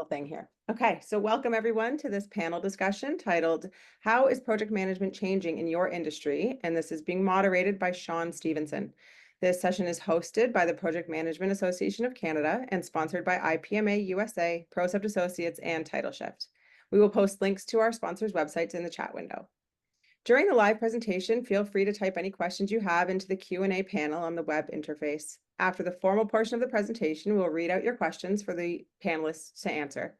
thing here. Okay, so welcome everyone to this panel discussion titled, How is Project Management Changing in Your Industry? And this is being moderated by Shawn Stevenson. This session is hosted by the Project Management Association of Canada and sponsored by IPMA USA, Procept Associates, and TitleShift. We will post links to our sponsors' websites in the chat window. During the live presentation, feel free to type any questions you have into the Q&A panel on the web interface. After the formal portion of the presentation, we'll read out your questions for the panelists to answer.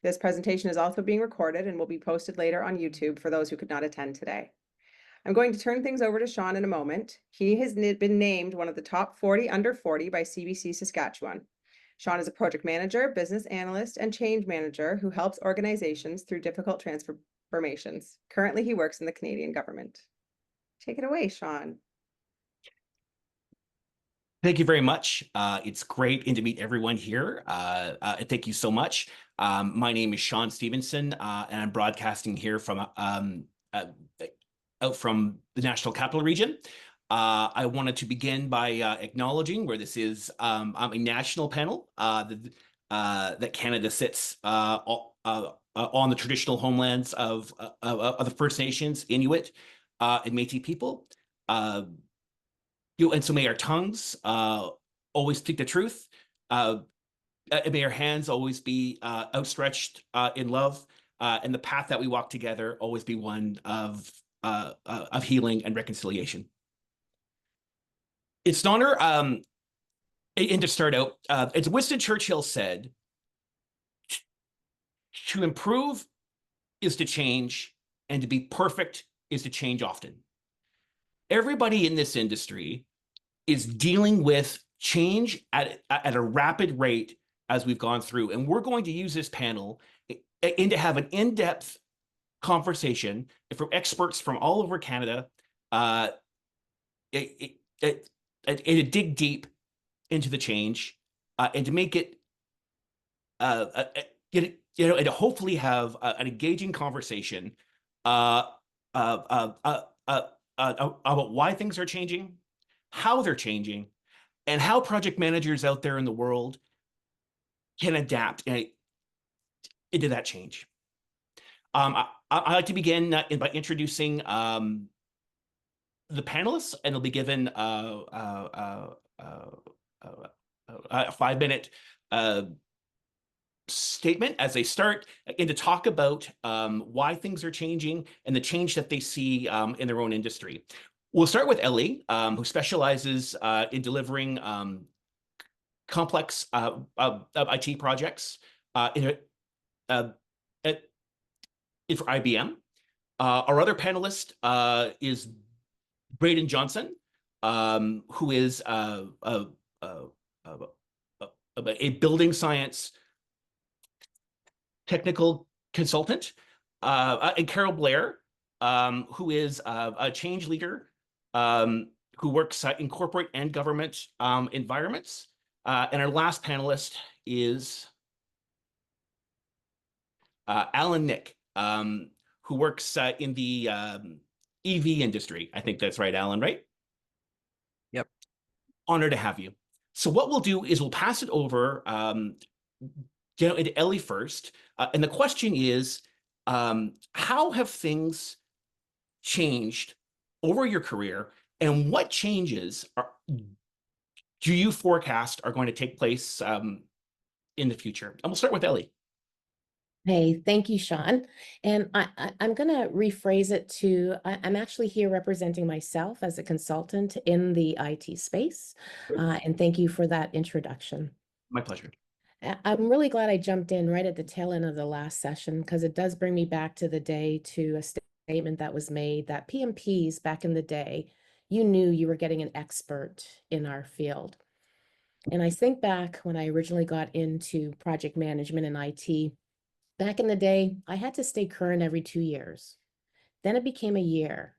This presentation is also being recorded and will be posted later on YouTube for those who could not attend today. I'm going to turn things over to Shawn in a moment. He has been named one of the top 40 under 40 by CBC Saskatchewan. Shawn is a project manager, business analyst, and change manager who helps organizations through difficult transformations. Currently, he works in the Canadian government. Take it away, Shawn. Thank you very much. It's great to meet everyone here. Thank you so much. My name is Shawn Stevenson, and I'm broadcasting here from out from the National Capital Region. I wanted to begin by acknowledging where this is a national panel that Canada sits on the traditional homelands of the First Nations, Inuit, and Métis people. And so may our tongues always speak the truth. May our hands always be outstretched in love, and the path that we walk together always be one of healing and reconciliation. It's an honor, and to start out, as Winston Churchill said, to improve is to change, and to be perfect is to change often. Everybody in this industry is dealing with change at a rapid rate as we've gone through. And we're going to use this panel and to have an in-depth conversation from experts from all over Canada and to dig deep into the change and to make it, and to hopefully have an engaging conversation about why things are changing, how they're changing, and how project managers out there in the world can adapt into that change. I'd like to begin by introducing the panelists, and they'll be given a 5-minute statement as they start and to talk about why things are changing and the change that they see in their own industry. We'll start with Ellie, who specializes in delivering complex IT projects for IBM. Our other panelist is Braden Johnson, who is a building science technical consultant, and Carroll Blair, who is a change leader who works in corporate and government environments. And our last panelist is Allan Nick, who works in the EV industry. I think that's right, Allan, right? Yep. Honored to have you. So what we'll do is we'll pass it over into Ellie first. And the question is, how have things changed over your career, and what changes do you forecast are going to take place in the future? And we'll start with Ellie. Hey, thank you, Shawn. And I'm going to rephrase it to, I'm actually here representing myself as a consultant in the IT space. And thank you for that introduction. My pleasure. I'm really glad I jumped in right at the tail end of the last session, because it does bring me back to the day, to a statement that was made that PMPs back in the day, you knew you were getting an expert in our field. And I think back when I originally got into project management and IT, back in the day, I had to stay current every 2 years. Then it became a year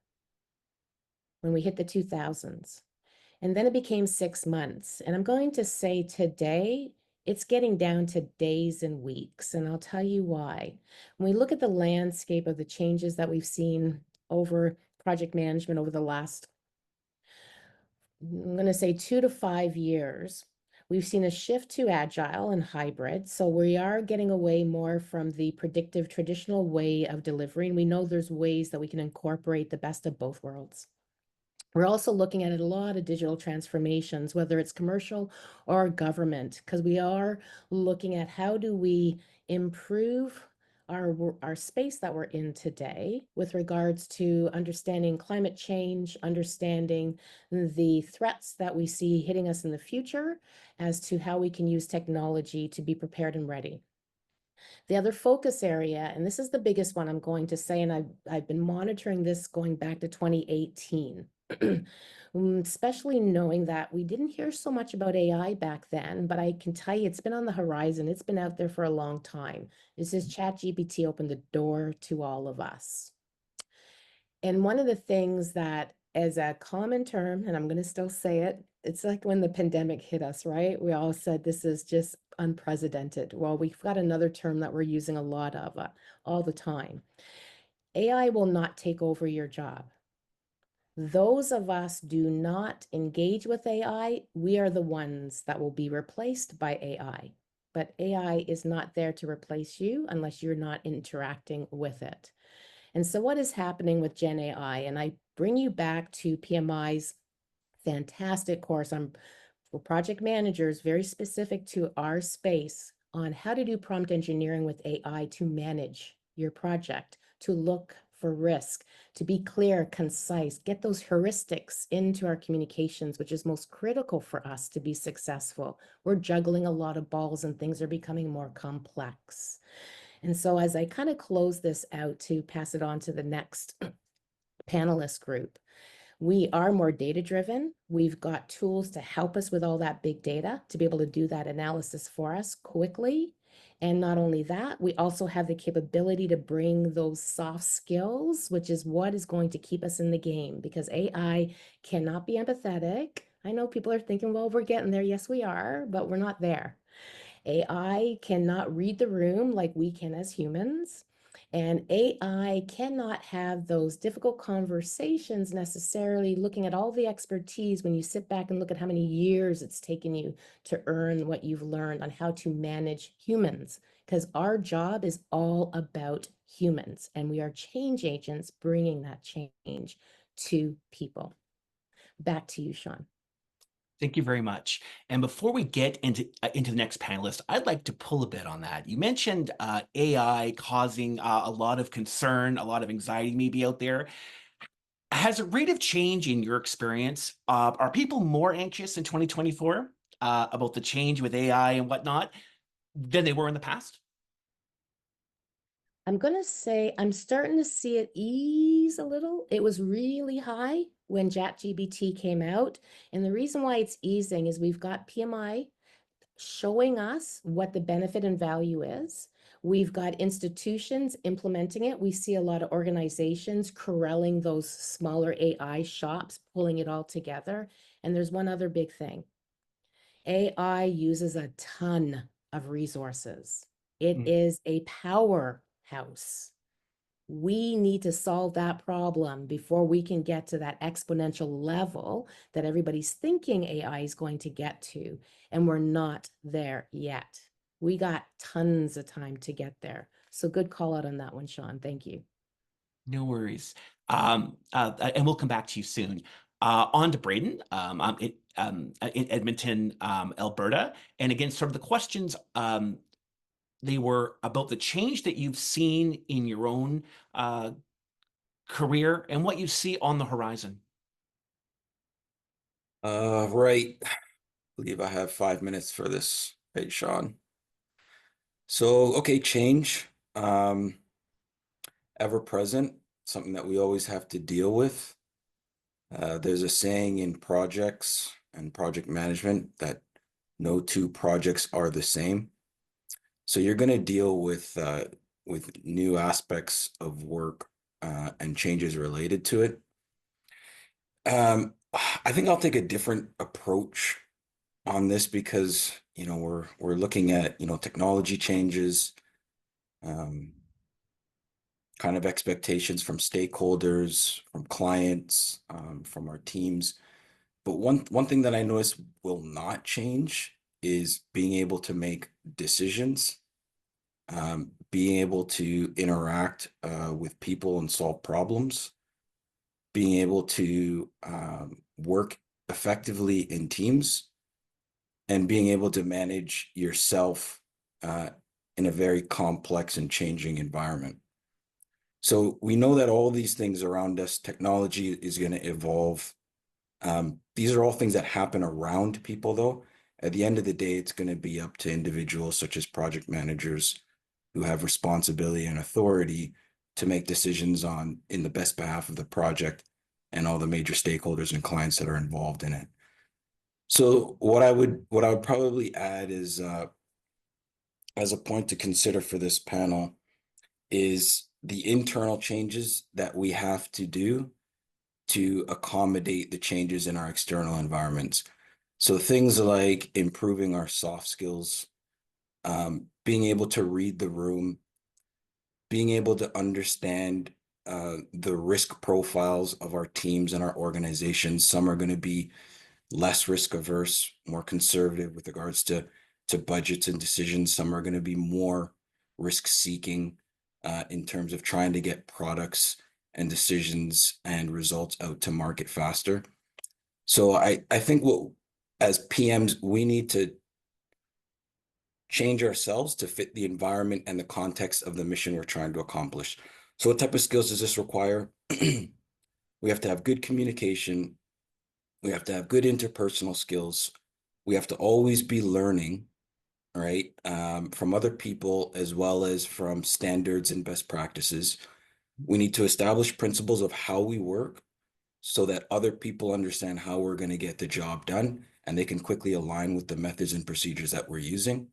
when we hit the 2000s. And then it became 6 months. And I'm going to say today, it's getting down to days and weeks, and I'll tell you why. When we look at the landscape of the changes that we've seen over project management over the last, I'm going to say 2 to 5 years, We've seen a shift to agile and hybrid. So we are getting away more from the predictive traditional way of delivering. We know there's ways that we can incorporate the best of both worlds. We're also looking at a lot of digital transformations, whether it's commercial or government, because we are looking at how do we improve our space that we're in today with regards to understanding climate change, understanding the threats that we see hitting us in the future, as to how we can use technology to be prepared and ready. The other focus area, and this is the biggest one I'm going to say, and I've been monitoring this going back to 2018. Especially knowing that we didn't hear so much about AI back then, but I can tell you it's been on the horizon. It's been out there for a long time. This is ChatGPT opened the door to all of us. And one of the things that as a common term, and I'm going to still say it, it's like when the pandemic hit us, right? We all said this is just unprecedented. Well, we've got another term that we're using a lot of all the time. AI will not take over your job. Those of us do not engage with AI, we are the ones that will be replaced by AI. But AI is not there to replace you unless you're not interacting with it. And so what is happening with Gen AI? And I bring you back to PMI's fantastic course for project managers, very specific to our space, on how to do prompt engineering with AI to manage your project, to look for risk, to be clear, concise, get those heuristics into our communications, which is most critical for us to be successful. We're juggling a lot of balls and things are becoming more complex. And so as I kind of close this out to pass it on to the next panelist group, we are more data driven. We've got tools to help us with all that big data to be able to do that analysis for us quickly. And not only that, we also have the capability to bring those soft skills, which is what is going to keep us in the game, because AI cannot be empathetic. I know people are thinking, well, we're getting there. Yes, we are, but we're not there. AI cannot read the room like we can as humans. And AI cannot have those difficult conversations necessarily looking at all the expertise when you sit back and look at how many years it's taken you to earn what you've learned on how to manage humans. Because our job is all about humans, and we are change agents bringing that change to people. Back to you, Shawn. Thank you very much. And before we get into the next panelist, I'd like to pull a bit on that. You mentioned AI causing a lot of concern, a lot of anxiety maybe out there. Has a rate of change in your experience? Are people more anxious in 2024 about the change with AI and whatnot than they were in the past? I'm going to say I'm starting to see it ease a little. It was really high when ChatGPT came out. And the reason why it's easing is we've got PMI showing us what the benefit and value is. We've got institutions implementing it. We see a lot of organizations corralling those smaller AI shops, pulling it all together. And there's one other big thing. AI uses a ton of resources. It is a powerhouse. We need to solve that problem before we can get to that exponential level that everybody's thinking AI is going to get to, and we're not there yet. We got tons of time to get there. So good call out on that one, Shawn. Thank you. No worries. And we'll come back to you soon. On to Braden in Edmonton, Alberta. And again, sort of the questions, they were about the change that you've seen in your own career and what you see on the horizon. Right. I believe I have 5 minutes for this, right, Shawn? So, okay, change, ever present, something that we always have to deal with. There's a saying in projects and project management that no two projects are the same. So you're going to deal with new aspects of work and changes related to it. I think I'll take a different approach on this because, we're looking at, technology changes, kind of expectations from stakeholders, from clients, from our teams. But one thing that I notice will not change is being able to make decisions, being able to interact with people and solve problems, being able to work effectively in teams, and being able to manage yourself in a very complex and changing environment. So we know that all these things around us, technology is going to evolve. These are all things that happen around people, though. At the end of the day, it's going to be up to individuals such as project managers who have responsibility and authority to make decisions on in the best behalf of the project and all the major stakeholders and clients that are involved in it. So what I would probably add is as a point to consider for this panel is the internal changes that we have to do to accommodate the changes in our external environments. So things like improving our soft skills, being able to read the room, being able to understand the risk profiles of our teams and our organizations. Some are going to be less risk averse, more conservative with regards to budgets and decisions. Some are going to be more risk seeking in terms of trying to get products and decisions and results out to market faster. So I think what, as PMs, we need to change ourselves to fit the environment and the context of the mission we're trying to accomplish. So what type of skills does this require? We have to have good communication. We have to have good interpersonal skills. We have to always be learning, right, from other people as well as from standards and best practices. We need to establish principles of how we work so that other people understand how we're going to get the job done and they can quickly align with the methods and procedures that we're using.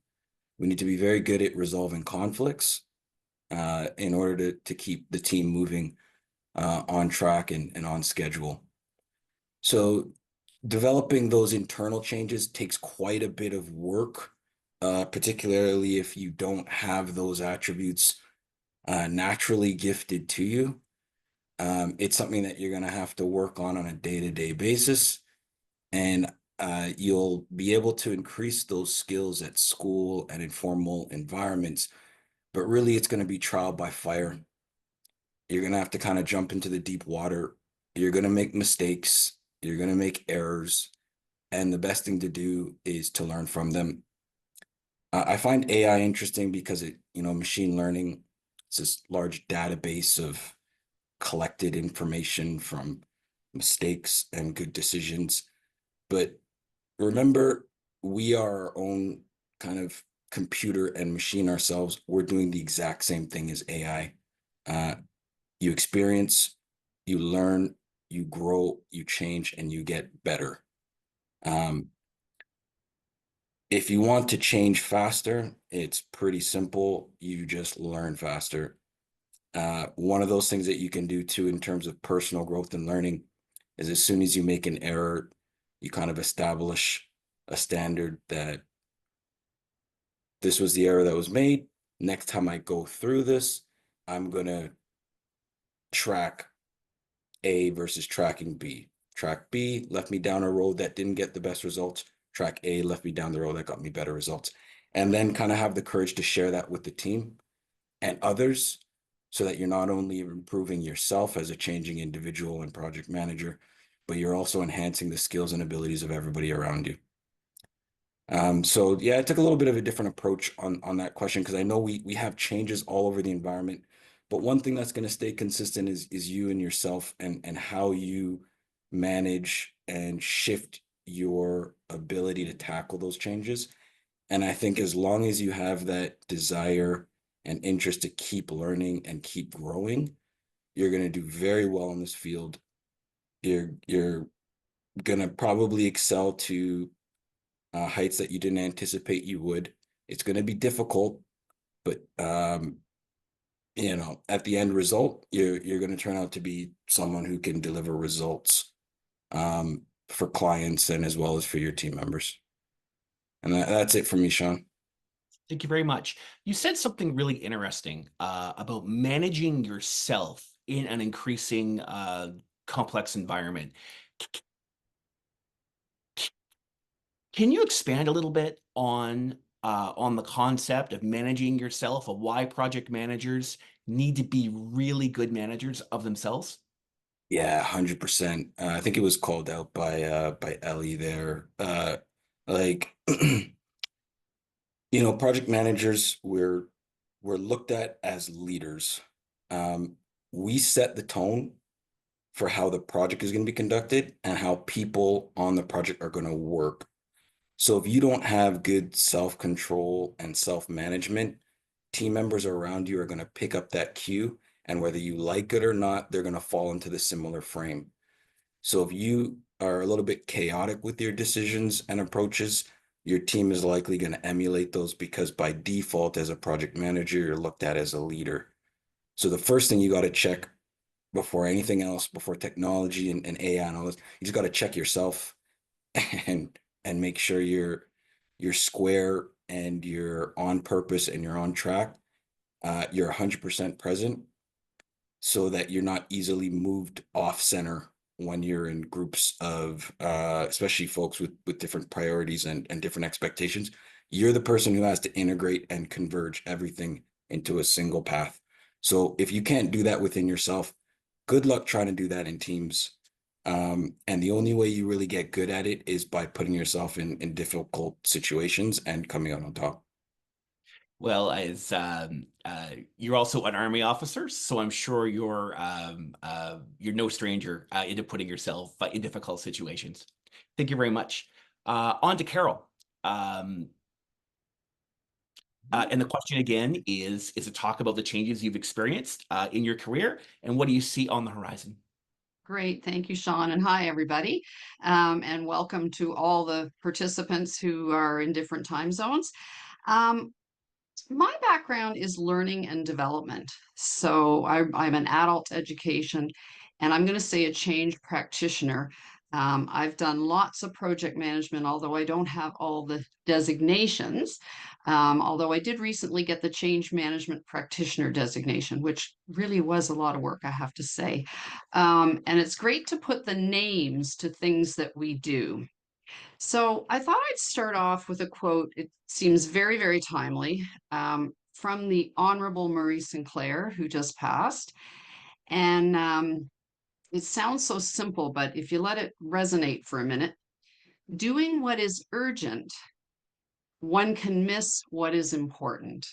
We need to be very good at resolving conflicts in order to keep the team moving on track and on schedule. So developing those internal changes takes quite a bit of work, particularly if you don't have those attributes naturally gifted to you. It's something that you're going to have to work on a day-to-day basis, and you'll be able to increase those skills at school and informal environments, but really it's going to be trial by fire. You're going to have to kind of jump into the deep water. You're going to make mistakes. You're going to make errors. And the best thing to do is to learn from them. I find AI interesting because machine learning, it's this large database of collected information from mistakes and good decisions. But remember, we are our own kind of computer and machine ourselves. We're doing the exact same thing as AI. You experience, you learn, you grow, you change, and you get better. If you want to change faster, it's pretty simple. You just learn faster. One of those things that you can do too in terms of personal growth and learning is as soon as you make an error, you kind of establish a standard that this was the error that was made. Next time I go through this, I'm going to track A versus tracking B. Track B left me down a road that didn't get the best results. Track A left me down the road that got me better results. And then kind of have the courage to share that with the team and others so that you're not only improving yourself as a changing individual and project manager, but you're also enhancing the skills and abilities of everybody around you. So yeah, I took a little bit of a different approach on that question because I know we have changes all over the environment, but one thing that's going to stay consistent is you and yourself and how you manage and shift your ability to tackle those changes. And I think as long as you have that desire and interest to keep learning and keep growing, you're going to do very well in this field. You're going to probably excel to heights that you didn't anticipate you would. It's going to be difficult, but at the end result, you're going to turn out to be someone who can deliver results for clients and as well as for your team members. And that's it for me, Shawn. Thank you very much. You said something really interesting about managing yourself in an increasing complex environment. Can you expand a little bit on the concept of managing yourself, of why project managers need to be really good managers of themselves? Yeah, 100%. I think it was called out by Ellie there. Like project managers, we're looked at as leaders. Um, we set the tone for how the project is going to be conducted and how people on the project are going to work. So if you don't have good self-control and self-management, team members around you are going to pick up that cue, and whether you like it or not, they're going to fall into the similar frame. So if you are a little bit chaotic with your decisions and approaches, your team is likely going to emulate those, because by default, as a project manager, you're looked at as a leader. So the first thing you got to check before anything else, before technology and AI and all this, you just got to check yourself and make sure you're square and you're on purpose and you're on track. You're 100% present, so that you're not easily moved off center when you're in groups of especially folks with different priorities and different expectations. You're the person who has to integrate and converge everything into a single path. So if you can't do that within yourself, good luck trying to do that in teams. And the only way you really get good at it is by putting yourself in difficult situations and coming out on top. Well, as you're also an Army officer, so I'm sure you're no stranger into putting yourself in difficult situations. Thank you very much. On to Carroll. And the question again is to talk about the changes you've experienced in your career, and what do you see on the horizon? Great. Thank you, Shawn. And hi, everybody. And welcome to all the participants who are in different time zones. My background is learning and development. So I'm an adult education, and I'm going to say a change practitioner. I've done lots of project management, although I don't have all the designations. Although I did recently get the change management practitioner designation, which really was a lot of work, I have to say. And it's great to put the names to things that we do. So I thought I'd start off with a quote. It seems very, very timely, from the Honorable Murray Sinclair, who just passed. And it sounds so simple, but if you let it resonate for a minute, doing what is urgent, one can miss what is important.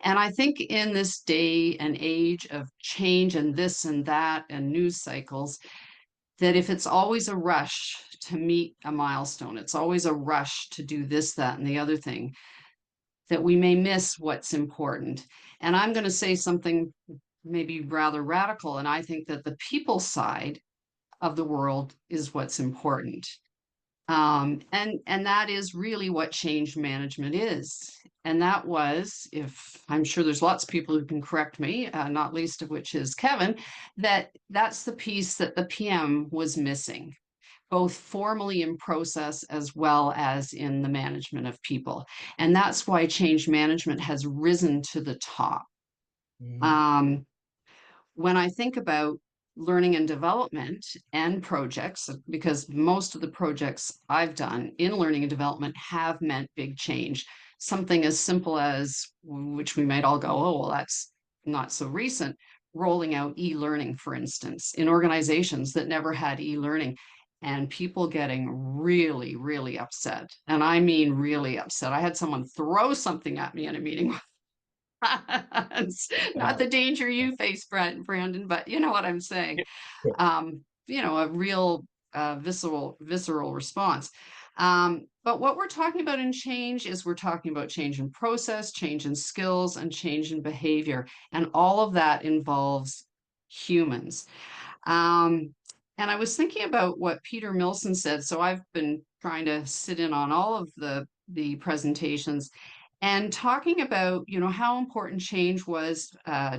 And I think in this day and age of change and this and that and news cycles, that if it's always a rush to meet a milestone, it's always a rush to do this, that, and the other thing, that we may miss what's important. And I'm going to say something maybe rather radical, and I think that the people side of the world is what's important. And that is really what change management is. And that was, if I'm sure there's lots of people who can correct me, not least of which is Kevin, that's the piece that the PM was missing, both formally in process as well as in the management of people. And that's why change management has risen to the top. Mm-hmm. When I think about learning and development and projects, because most of the projects I've done in learning and development have meant big change. Something as simple as, which we might all go, oh, well, that's not so recent, rolling out e-learning, for instance, in organizations that never had e-learning, and people getting really, really upset. And I mean really upset. I had someone throw something at me in a meeting. Not the danger you face, Brandon, but you know what I'm saying. A real visceral response. But what we're talking about in change is we're talking about change in process, change in skills, and change in behavior. And all of that involves humans. And I was thinking about what Peter Milson said. So I've been trying to sit in on all of the presentations, and talking about, how important change was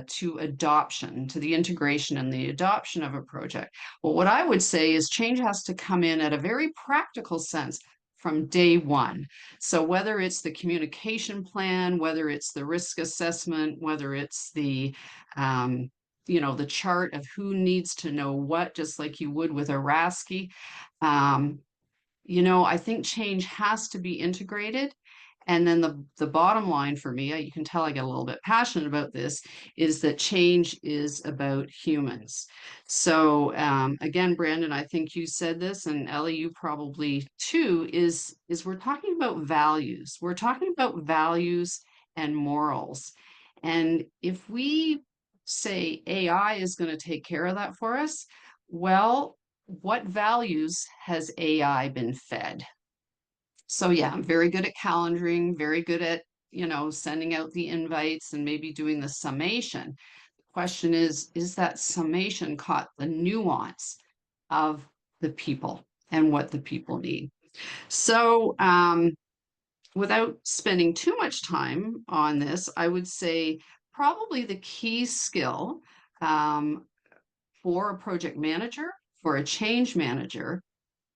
to adoption, to the integration and the adoption of a project. Well, what I would say is change has to come in at a very practical sense from day one. So whether it's the communication plan, whether it's the risk assessment, whether it's the the chart of who needs to know what, just like you would with a RASCI, I think change has to be integrated. And then the bottom line for me, you can tell I get a little bit passionate about this, is that change is about humans. So again, Brandon, I think you said this, and Ellie, you probably too, is we're talking about values. We're talking about values and morals. And if we say AI is going to take care of that for us, well, what values has AI been fed? So yeah, I'm very good at calendaring, very good at, sending out the invites and maybe doing the summation. The question is that summation caught the nuance of the people and what the people need? So without spending too much time on this, I would say probably the key skill for a project manager, for a change manager,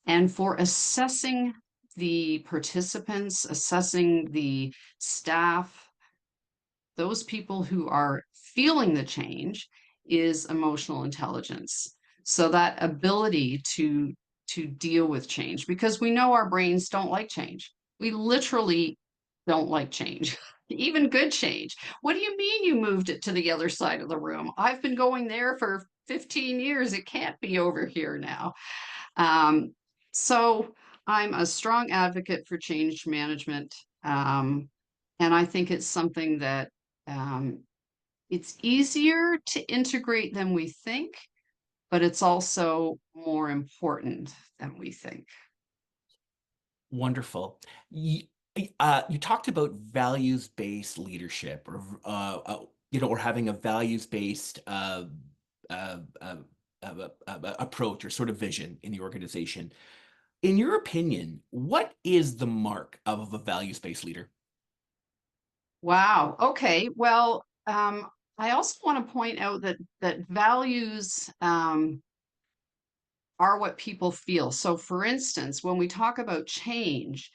and for assessing the participants, assessing the staff, those people who are feeling the change, is emotional intelligence. So that ability to deal with change, because we know our brains don't like change. We literally don't like change, even good change. What do you mean you moved it to the other side of the room? I've been going there for 15 years. It can't be over here now. So I'm a strong advocate for change management. And I think it's something that it's easier to integrate than we think, but it's also more important than we think. Wonderful. You talked about values-based leadership, or or having a values-based approach or sort of vision in the organization. In your opinion, what is the mark of a values-based leader? Wow. Okay. Well, I also want to point out that values are what people feel. So, for instance, when we talk about change,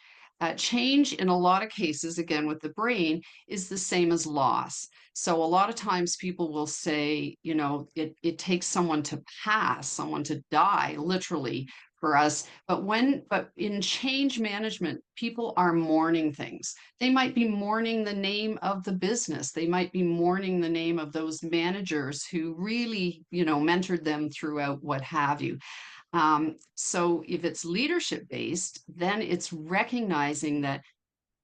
change in a lot of cases, again with the brain, is the same as loss. So, a lot of times people will say, it takes someone to pass, someone to die, literally, for us. But in change management, people are mourning things. They might be mourning the name of the business. They might be mourning the name of those managers who really, mentored them throughout, what have you. So if it's leadership based, then it's recognizing that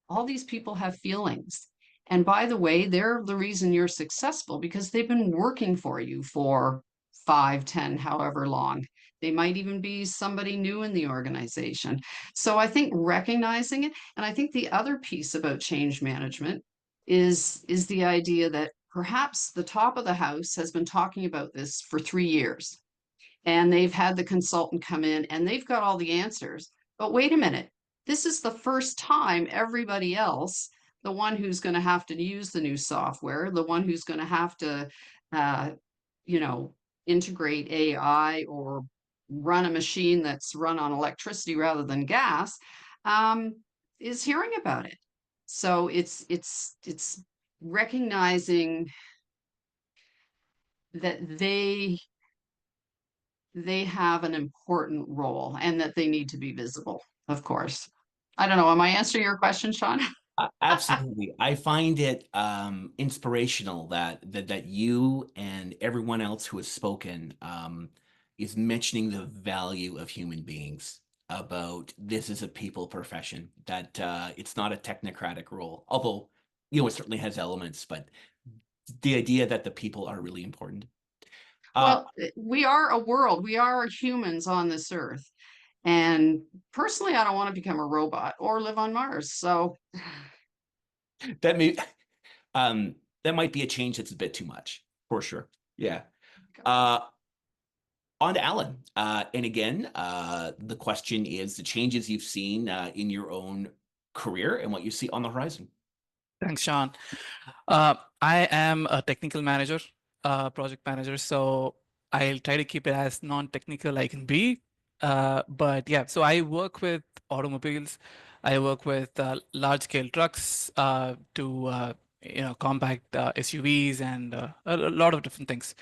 all these people have feelings. And by the way, they're the reason you're successful because they've been working for you for 5, 10, however long. They might even be somebody new in the organization. So I think recognizing it, and I think the other piece about change management is the idea that perhaps the top of the house has been talking about this for 3 years, and they've had the consultant come in and they've got all the answers. But wait a minute, this is the first time everybody else, the one who's going to have to use the new software, the one who's going to have to, you know, integrate AI or run a machine that's run on electricity rather than gas, is hearing about it. So it's recognizing that they have an important role and that they need to be visible, of course. I don't know. Am I answering your question, Shawn? Absolutely. I find it inspirational that you and everyone else who has spoken is mentioning the value of human beings, about this is a people profession, that it's not a technocratic role, although it certainly has elements, but the idea that the people are really important. Well, we are a world. We are humans on this earth. And personally, I don't want to become a robot or live on Mars. So that may that might be a change that's a bit too much, for sure. Yeah. On to Allan. And again, the question is the changes you've seen in your own career and what you see on the horizon. Thanks, Shawn. I am a technical manager, project manager, so I'll try to keep it as non-technical I can be. But yeah, so I work with automobiles. I work with large-scale trucks to compact SUVs and a lot of different things.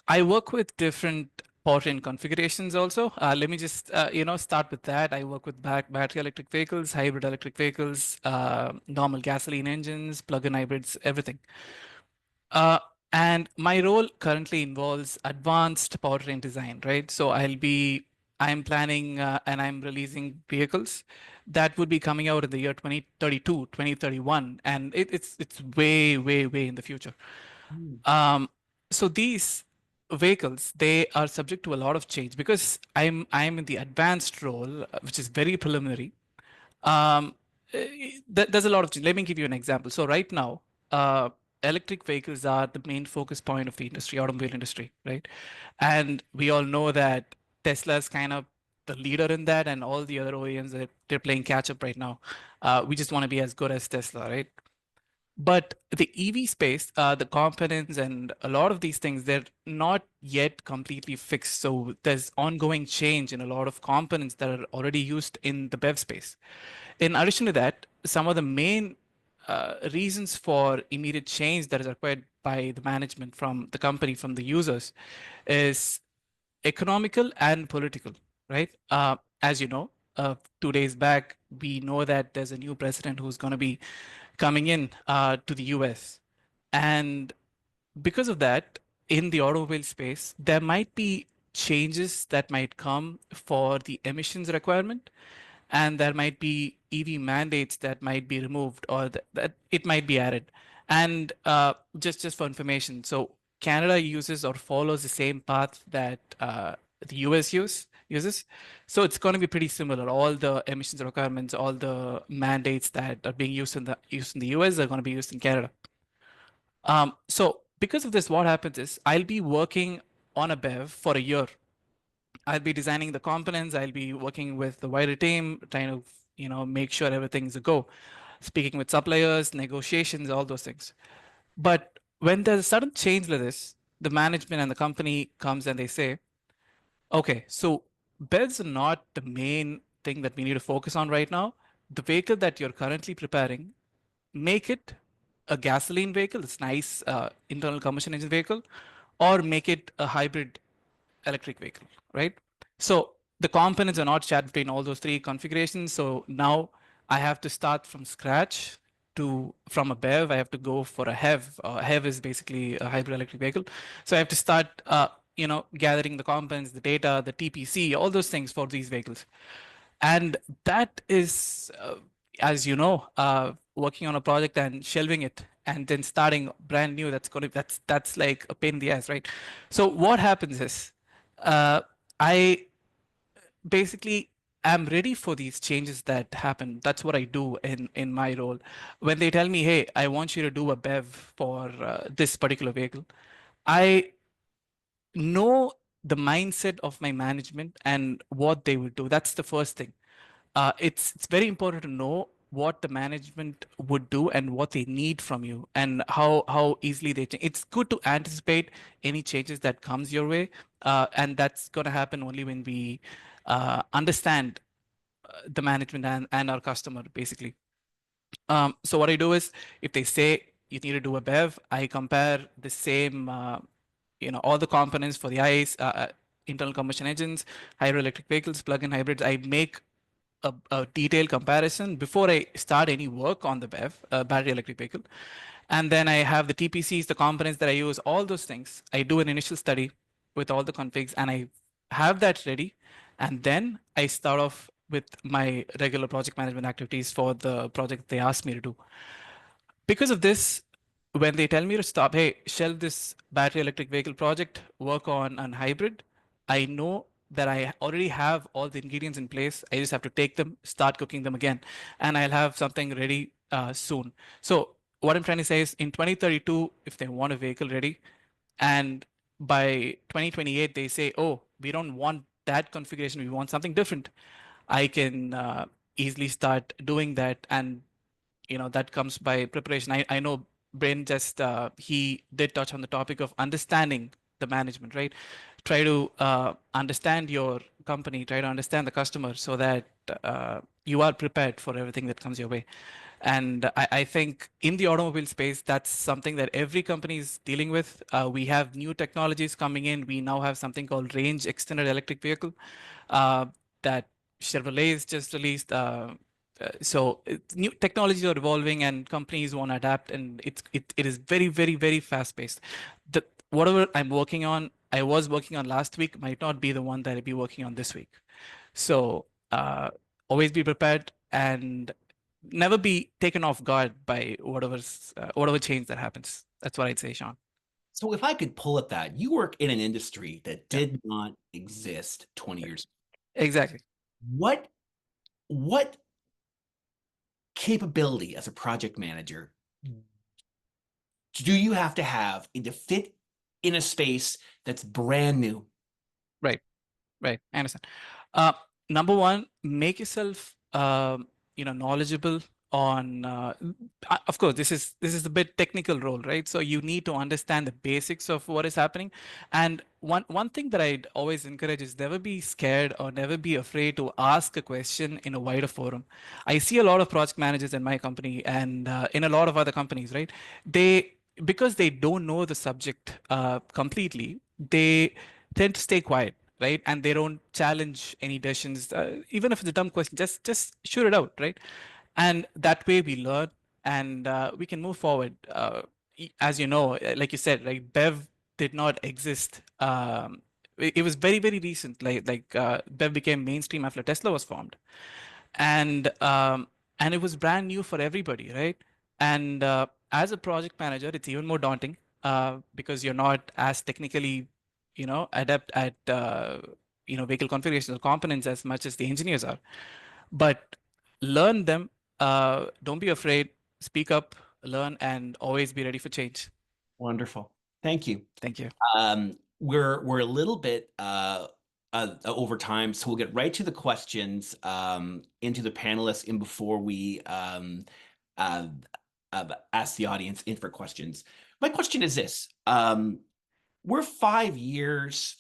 I work with different powertrain configurations also. Let me just start with that. I work with battery electric vehicles, hybrid electric vehicles, normal gasoline engines, plug-in hybrids, everything. And my role currently involves advanced powertrain design, right? So I'm planning and I'm releasing vehicles that would be coming out in the year 2032, 2031, and it's way, way, way in the future. So these vehicles, they are subject to a lot of change because I'm in the advanced role, which is very preliminary. There's a lot of change. Let me give you an example. So right now, electric vehicles are the main focus point of the industry, automobile industry, right? And we all know that Tesla is kind of the leader in that, and all the other OEMs, they're playing catch up right now. We just want to be as good as Tesla, right? But the EV space, the components and a lot of these things, they're not yet completely fixed. So there's ongoing change in a lot of components that are already used in the BEV space. In addition to that, some of the main reasons for immediate change that is required by the management from the company, from the users, is economical and political, right? As you know, 2 days back, we know that there's a new president who's going to be coming in to the US. And because of that, in the automobile space, there might be changes that might come for the emissions requirement, and there might be EV mandates that might be removed or that it might be added. And just for information, so Canada uses or follows the same path that the US uses. So it's going to be pretty similar. All the emissions requirements, all the mandates that are being used in the US are going to be used in Canada. So because of this, what happens is I'll be working on a BEV for a year. I'll be designing the components. I'll be working with the wider team, trying to make sure everything's a go. Speaking with suppliers, negotiations, all those things. But when there's a sudden change like this, the management and the company comes and they say, okay, so BEVs are not the main thing that we need to focus on right now. The vehicle that you're currently preparing, make it a gasoline vehicle, it's nice internal combustion engine vehicle, or make it a hybrid electric vehicle, right? So the components are not shared between all those three configurations. So now I have to start from scratch from a BEV. I have to go for a HEV. HEV is basically a hybrid electric vehicle. So I have to start, gathering the components, the data, the TPC, all those things for these vehicles. And that is, as you know, working on a project and shelving it and then starting brand new. That's like a pain in the ass, right? So what happens is, I basically am ready for these changes that happen. That's what I do in my role. When they tell me, hey, I want you to do a BEV for this particular vehicle, I know the mindset of my management and what they would do. That's the first thing. It's very important to know what the management would do and what they need from you and how easily they change. It's good to anticipate any changes that comes your way, and that's going to happen only when we understand the management and our customer, basically. So what I do is, if they say you need to do a BEV, I compare the same, all the components for the ICE, internal combustion engines, hybrid electric vehicles, plug-in hybrids. I make a detailed comparison before I start any work on the BEV, battery electric vehicle. And then I have the TPCs, the components that I use, all those things. I do an initial study with all the configs and I have that ready. And then I start off with my regular project management activities for the project they asked me to do. Because of this, when they tell me to stop, hey, shelve this battery electric vehicle project, work on an hybrid, I know that I already have all the ingredients in place. I just have to take them, start cooking them again, and I'll have something ready soon. So what I'm trying to say is, in 2032, if they want a vehicle ready, and by 2028 they say, oh, we don't want that configuration, we want something different, I can easily start doing that. And that comes by preparation. I know Braden just he did touch on the topic of understanding the management, right? Try to understand your company, try to understand the customer so that you are prepared for everything that comes your way. And I think in the automobile space, that's something that every company is dealing with. We have new technologies coming in. We now have something called range extended electric vehicle that Chevrolet has just released. New technologies are evolving and companies want to adapt, and it is very, very, very fast paced. Whatever I'm working on, I was working on last week, might not be the one that I'll be working on this week. So always be prepared and never be taken off guard by whatever change that happens. That's what I'd say, Shawn. So if I could pull at that, you work in an industry that did not exist 20 years ago. Exactly. What capability as a project manager do you have to fit in a space that's brand new? Right. I understand. Number one, make yourself knowledgeable on of course this is a bit technical role, right? So you need to understand the basics of what is happening. And one thing that I'd always encourage is never be scared or never be afraid to ask a question in a wider forum. I see a lot of project managers in my company and in a lot of other companies, right? Because they don't know the subject completely, they tend to stay quiet, right? And they don't challenge any decisions, even if it's a dumb question. Just shoot it out, right? And that way we learn and we can move forward. As you know, like you said, like Bev did not exist. It was very, very recent. Bev became mainstream after Tesla was formed, and it was brand new for everybody, right? And as a project manager, it's even more daunting because you're not as technically, adept at vehicle configurations or components as much as the engineers are. But learn them. Don't be afraid. Speak up, learn, and always be ready for change. Wonderful. Thank you. Thank you. We're a little bit over time, so we'll get right to the questions into the panelists and before we ask the audience in for questions. My question is this. We're 4 years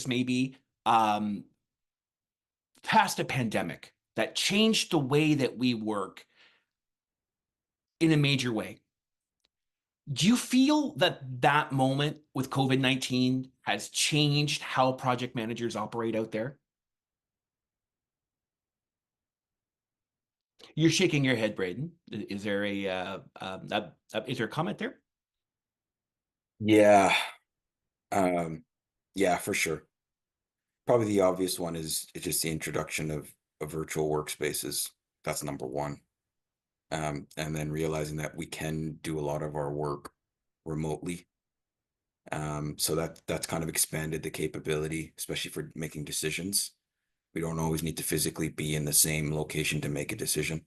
maybe, past a pandemic that changed the way that we work in a major way. Do you feel that moment with COVID-19 has changed how project managers operate out there? You're shaking your head, Braden. Is there a comment there? Yeah. Yeah, for sure. Probably the obvious one is just the introduction of virtual workspaces. That's number one. And then realizing that we can do a lot of our work remotely. So that's kind of expanded the capability, especially for making decisions. We don't always need to physically be in the same location to make a decision.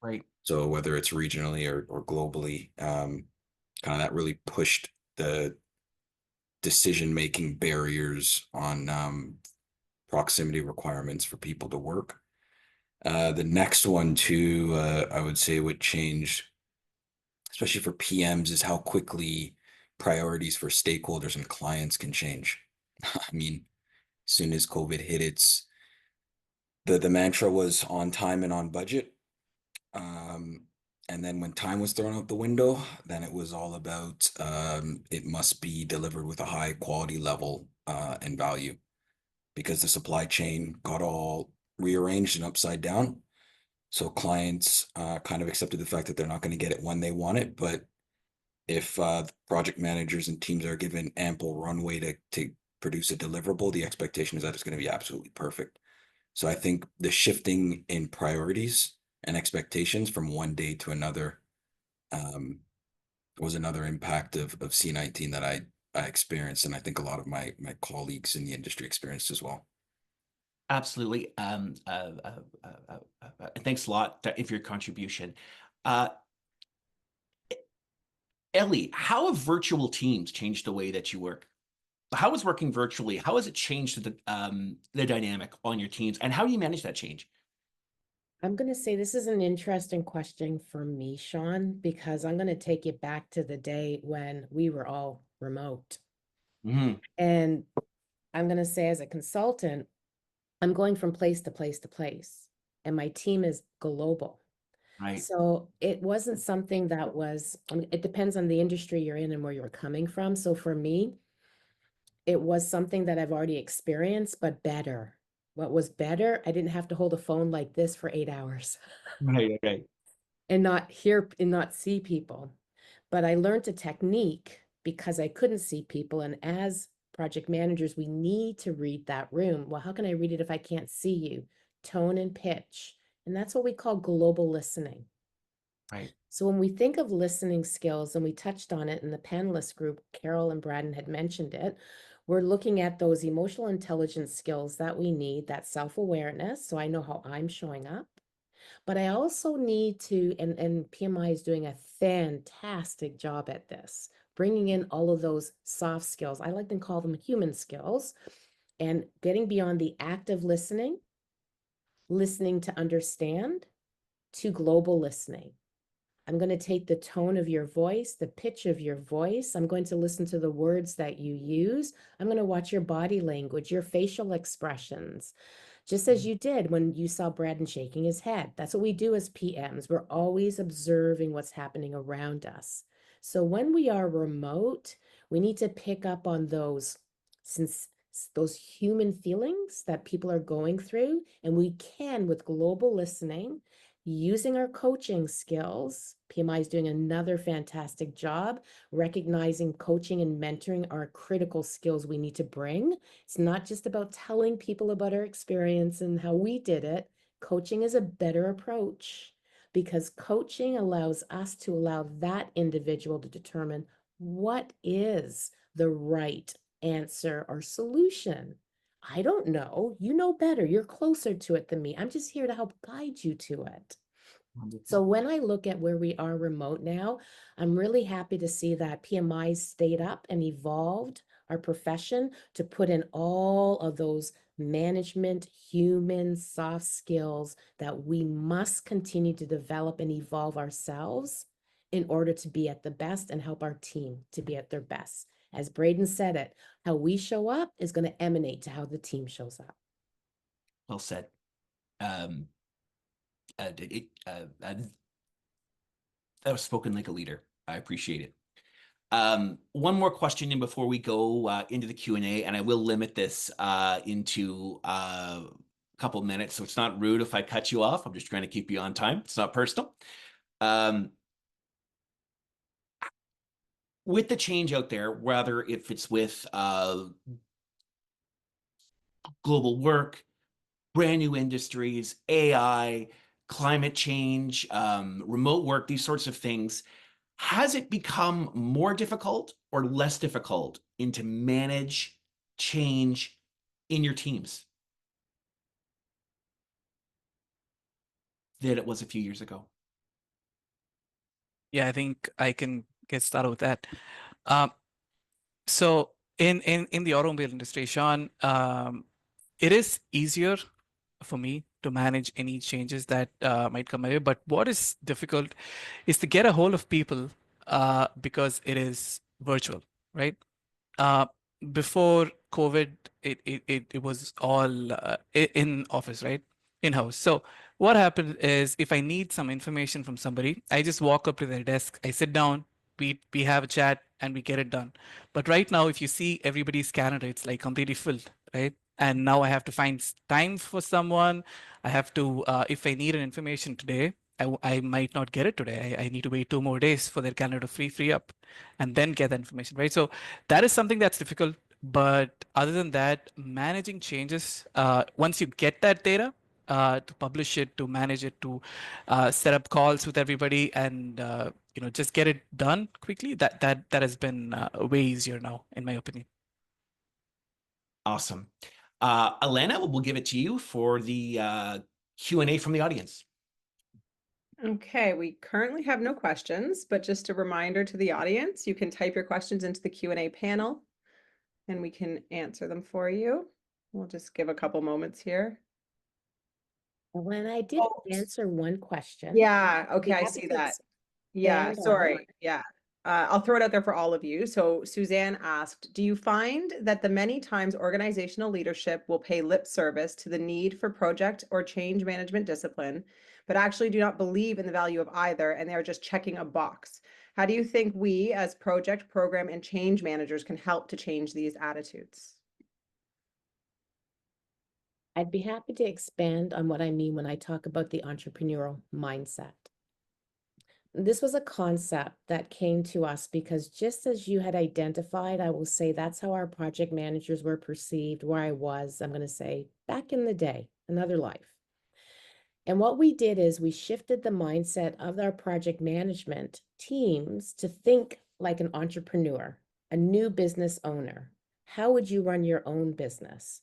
Right. So whether it's regionally or globally, kind of that really pushed the decision-making barriers on proximity requirements for people to work. The next one too, I would say would change, especially for PMs, is how quickly priorities for stakeholders and clients can change. I mean, as soon as COVID hit, it's the mantra was on time and on budget. And then when time was thrown out the window, then it was all about it must be delivered with a high quality level and value, because the supply chain got all rearranged and upside down. So clients kind of accepted the fact that they're not going to get it when they want it. But if project managers and teams are given ample runway to produce a deliverable, the expectation is that it's going to be absolutely perfect. So I think the shifting in priorities and expectations from one day to another was another impact of C19 that I experienced, and I think a lot of my colleagues in the industry experienced as well. Absolutely. Thanks a lot for your contribution. Ellie, how have virtual teams changed the way that you work? How is working virtually? How has it changed the dynamic on your teams, and how do you manage that change? I'm going to say this is an interesting question for me, Shawn, because I'm going to take you back to the day when we were all remote. Mm-hmm. And I'm going to say, as a consultant, I'm going from place to place to place, and my team is global. Right. So it wasn't something that was, I mean, it depends on the industry you're in and where you're coming from. So for me, it was something that I've already experienced, but better. What was better, I didn't have to hold a phone like this for 8 hours Right. Okay. and not hear and not see people. But I learned a technique because I couldn't see people. And as project managers, we need to read that room. Well, how can I read it if I can't see you? Tone and pitch. And that's what we call global listening. Right. So when we think of listening skills, and we touched on it in the panelist group, Carroll and Braden had mentioned it, we're looking at those emotional intelligence skills that we need, that self-awareness. So I know how I'm showing up. But I also need to, and PMI is doing a fantastic job at this, bringing in all of those soft skills. I like to call them human skills, and getting beyond the active listening, listening to understand, to global listening. I'm going to take the tone of your voice, the pitch of your voice. I'm going to listen to the words that you use. I'm going to watch your body language, your facial expressions. Just as you did when you saw Braden shaking his head. That's what we do as PMs. We're always observing what's happening around us. So when we are remote, we need to pick up on those, since those human feelings that people are going through, and we can, with global listening, using our coaching skills. PMI is doing another fantastic job recognizing coaching and mentoring are critical skills we need to bring. It's not just about telling people about our experience and how we did it. Coaching is a better approach because coaching allows us to allow that individual to determine what is the right answer or solution. I don't know. You know better. You're closer to it than me. I'm just here to help guide you to it. So when I look at where we are remote now, I'm really happy to see that PMI stayed up and evolved our profession to put in all of those management, human, soft skills that we must continue to develop and evolve ourselves in order to be at the best and help our team to be at their best. As Braden said it, how we show up is going to emanate to how the team shows up. Well said. That was spoken like a leader. I appreciate it. One more question in before we go into the Q&A, and I will limit this into a couple minutes, so it's not rude if I cut you off. I'm just trying to keep you on time. It's not personal. With the change out there, whether if it's with global work, brand new industries, AI, climate change, remote work, these sorts of things, has it become more difficult or less difficult to manage change in your teams than it was a few years ago? Yeah, I think I can get started with that. So in the automobile industry, Shawn, it is easier for me to manage any changes that might come my way. But what is difficult is to get a hold of people because it is virtual, right? Uh, before COVID, it was all in office, right? In-house. So what happened is if I need some information from somebody, I just walk up to their desk, I sit down, we have a chat and we get it done. But right now, if you see everybody's calendar, it's like completely filled, right? And now I have to find time for someone. I have to, if I need an information today, I might not get it today. I need to wait 2 more days for their calendar to free up and then get that information, right? So that is something that's difficult. But other than that, managing changes, once you get that data, to publish it, to manage it, to set up calls with everybody, and just get it done quickly. That has been way easier now, in my opinion. Awesome. Alana, we'll give it to you for the Q&A from the audience. Okay, we currently have no questions, but just a reminder to the audience, you can type your questions into the Q&A panel and we can answer them for you. We'll just give a couple moments here. When I did answer one question. Yeah, okay, I happy see to that. Yeah, expand on sorry. Yeah. I'll throw it out there for all of you. So Suzanne asked, do you find that the many times organizational leadership will pay lip service to the need for project or change management discipline, but actually do not believe in the value of either, and they are just checking a box? How do you think we as project, program, and change managers can help to change these attitudes? I'd be happy to expand on what I mean when I talk about the entrepreneurial mindset. This was a concept that came to us because just as you had identified, I will say that's how our project managers were perceived, where I was, I'm going to say, back in the day, another life. And what we did is we shifted the mindset of our project management teams to think like an entrepreneur, a new business owner. How would you run your own business?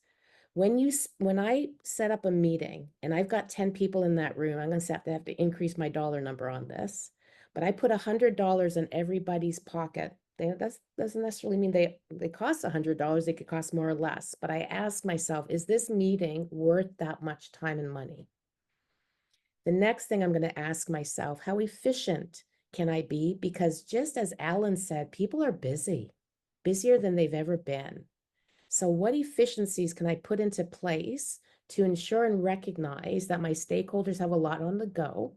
When I set up a meeting and I've got 10 people in that room, I'm going to have to increase my dollar number on this, but I put $100 in everybody's pocket. That doesn't necessarily mean they cost $100. They could cost more or less. But I ask myself, is this meeting worth that much time and money? The next thing I'm going to ask myself, how efficient can I be? Because just as Allan said, people are busy, busier than they've ever been. So what efficiencies can I put into place to ensure and recognize that my stakeholders have a lot on the go?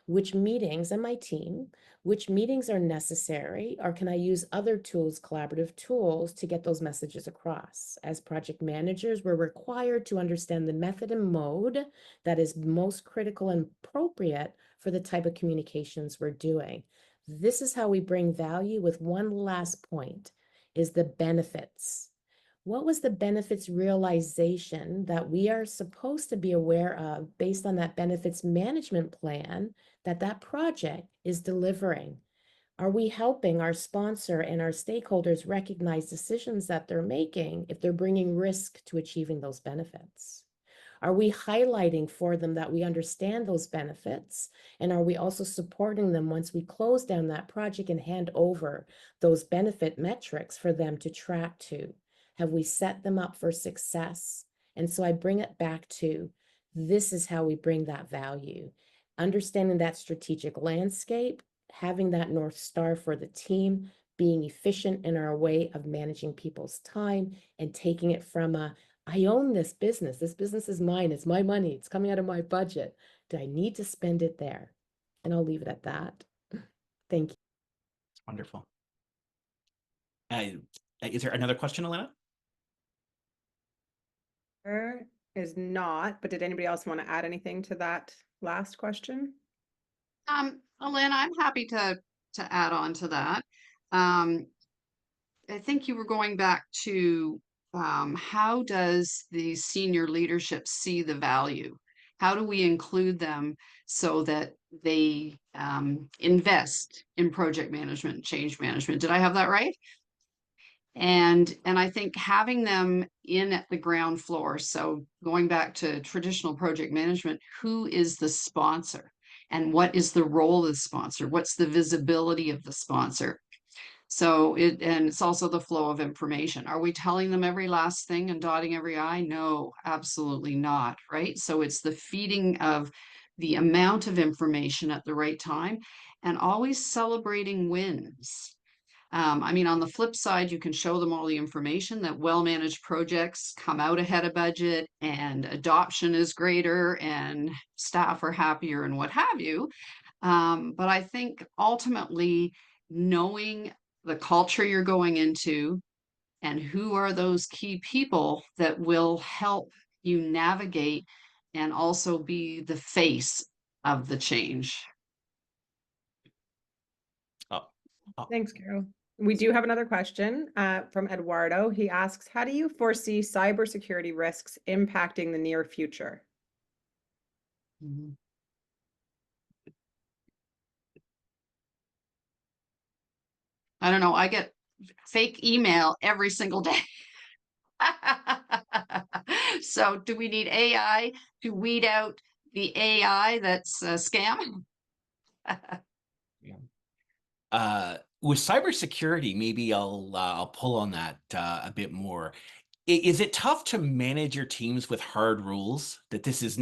Which meetings and my team, which meetings are necessary, or can I use other tools, collaborative tools, to get those messages across? As project managers, we're required to understand the method and mode that is most critical and appropriate for the type of communications we're doing. This is how we bring value. With one last point is the benefits. What was the benefits realization that we are supposed to be aware of based on that benefits management plan that project is delivering? Are we helping our sponsor and our stakeholders recognize decisions that they're making if they're bringing risk to achieving those benefits? Are we highlighting for them that we understand those benefits? And are we also supporting them once we close down that project and hand over those benefit metrics for them to track to? Have we set them up for success? And so I bring it back to, this is how we bring that value. Understanding that strategic landscape, having that North Star for the team, being efficient in our way of managing people's time, and taking it from I own this business. This business is mine. It's my money. It's coming out of my budget. Do I need to spend it there? And I'll leave it at that. Thank you. It's wonderful. Is there another question, Elena? There is not, but did anybody else want to add anything to that last question? Allan, I'm happy to add on to that. I think you were going back to how does the senior leadership see the value? How do we include them so that they invest in project management, change management? Did I have that right? And I think having them in at the ground floor, so going back to traditional project management, who is the sponsor and what is the role of the sponsor? What's the visibility of the sponsor? So it's also the flow of information. Are we telling them every last thing and dotting every I? No, absolutely not, right? So it's the feeding of the amount of information at the right time and always celebrating wins. I mean, on the flip side, you can show them all the information that well-managed projects come out ahead of budget and adoption is greater and staff are happier and what have you. But I think ultimately knowing the culture you're going into and who are those key people that will help you navigate and also be the face of the change. Thanks, Carol. We do have another question from Eduardo. He asks, how do you foresee cybersecurity risks impacting the near future? Mm-hmm. I don't know. I get fake email every single day. So do we need AI to weed out the AI that's a scam? With cybersecurity, maybe I'll pull on that a bit more. Is it tough to manage your teams with hard rules? That this is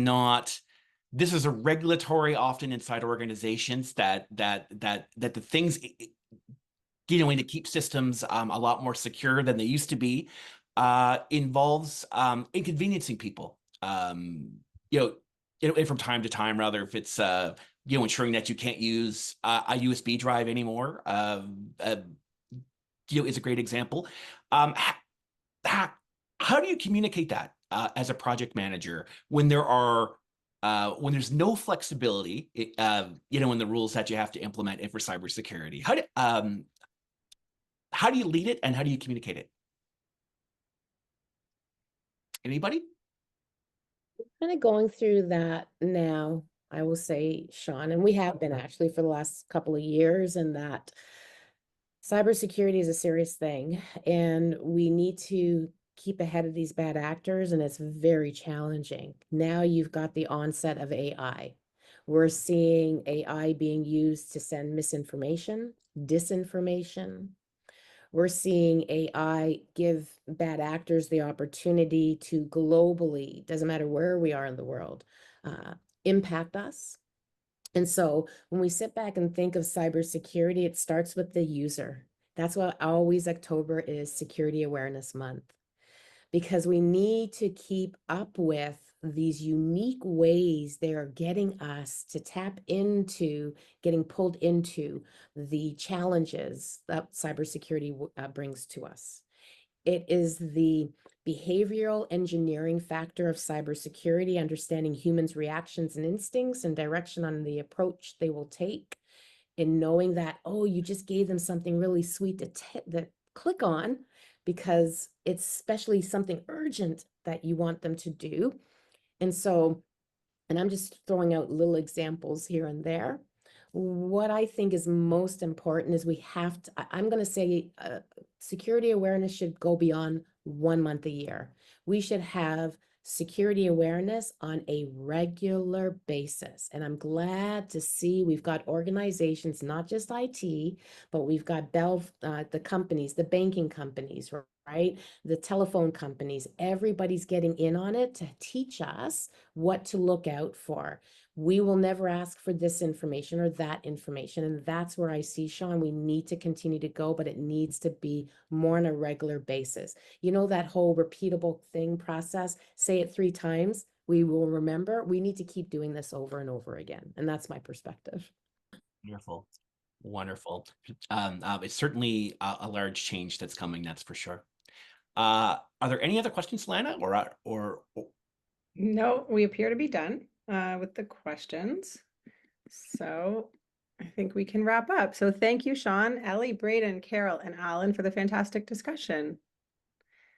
a regulatory often inside organizations that the things and to keep systems a lot more secure than they used to be, involves inconveniencing people. And from time to time, rather, if it's ensuring that you can't use a USB drive anymore, is a great example. How do you communicate that as a project manager when when there's no flexibility, in the rules that you have to implement it for cybersecurity? How do you lead it, and how do you communicate it? Anybody? Kind of going through that now, I will say, Shawn, and we have been actually for the last couple of years, and that cybersecurity is a serious thing, and we need to keep ahead of these bad actors, and it's very challenging. Now you've got the onset of AI. We're seeing AI being used to send misinformation, disinformation. We're seeing AI give bad actors the opportunity to globally, doesn't matter where we are in the world, impact us. And so when we sit back and think of cybersecurity, it starts with the user. That's why always October is Security Awareness Month, because we need to keep up with these unique ways they are getting us to tap into, getting pulled into the challenges that cybersecurity brings to us. It is the behavioral engineering factor of cybersecurity, understanding humans' reactions and instincts and direction on the approach they will take, and knowing that, oh, you just gave them something really sweet to click on because it's especially something urgent that you want them to do. And so, and I'm just throwing out little examples here and there. What I think is most important is we have to, I'm going to say security awareness should go beyond 1 month a year. We should have security awareness on a regular basis. And I'm glad to see we've got organizations, not just IT, but we've got the companies, the banking companies, right? The telephone companies, everybody's getting in on it to teach us what to look out for. We will never ask for this information or that information. And that's where I see, Shawn, we need to continue to go, but it needs to be more on a regular basis. You know, that whole repeatable thing process, say it 3 times, we will remember. We need to keep doing this over and over again. And that's my perspective. Wonderful. Wonderful. It's certainly a large change that's coming, that's for sure. Are there any other questions, Lana, or? No, we appear to be done with the questions. So I think we can wrap up. So thank you, Shawn, Ellie, Braden, Carroll, and Allan for the fantastic discussion.